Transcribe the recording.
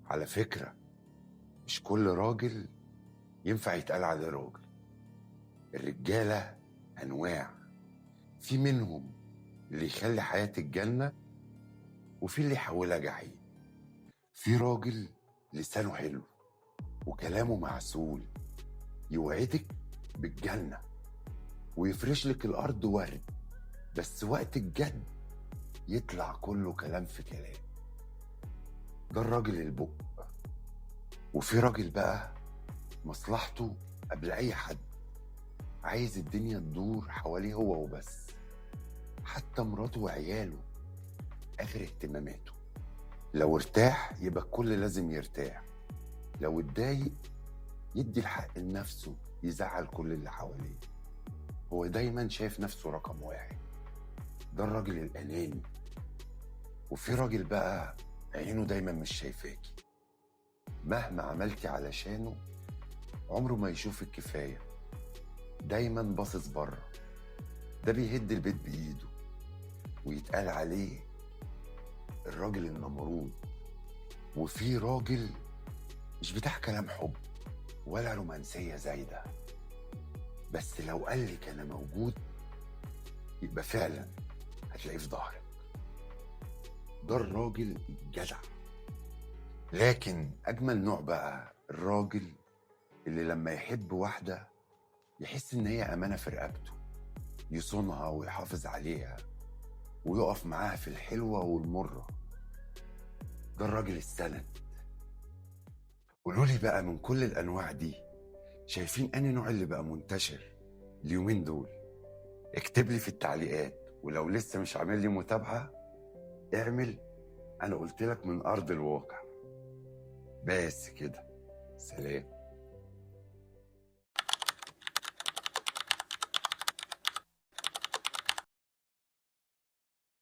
على فكرة، مش كل راجل ينفع يتقال عليه راجل. الرجالة أنواع، في منهم اللي يخلي حياتك جنة، وفي اللي يحولها جحيم. في راجل لسانه حلو وكلامه معسول، يوعدك بالجنة ويفرش لك الأرض ورد، بس وقت الجد يطلع كله كلام في كلام. ده الراجل البق. وفي راجل بقى مصلحته قبل أي حد، عايز الدنيا تدور حواليه هو وبس، حتى مراته وعياله آخر اهتماماته. لو ارتاح يبقى الكل لازم يرتاح، لو اتضايق يدي الحق لنفسه، يزعل كل اللي حواليه. هو دايما شايف نفسه رقم واحد. ده الراجل الأناني. وفي راجل بقى عينه دايما مش شايفاكي، مهما عملتي علشانه عمره ما يشوفك كفاية، دايما باصص بره. ده بيهد البيت بإيده، ويتقال عليه الراجل النمرود. وفي راجل مش بتاع كلام حب ولا رومانسية زايدة، بس لو قالك أنا موجود يبقى فعلا هتلاقيه في ظهرك. ده الراجل الجدع. لكن أجمل نوع بقى الراجل اللي لما يحب واحدة يحس إن هي أمانة في رقبته، يصونها ويحافظ عليها ويقف معاها في الحلوة والمرة. ده الراجل السند. قولولي بقى، من كل الأنواع دي شايفين أنهي نوع اللي بقى منتشر اليومين دول؟ اكتب لي في التعليقات، ولو لسه مش عامل لي متابعة اعمل. أنا قلت لك من أرض الواقع. بس كده، سلام.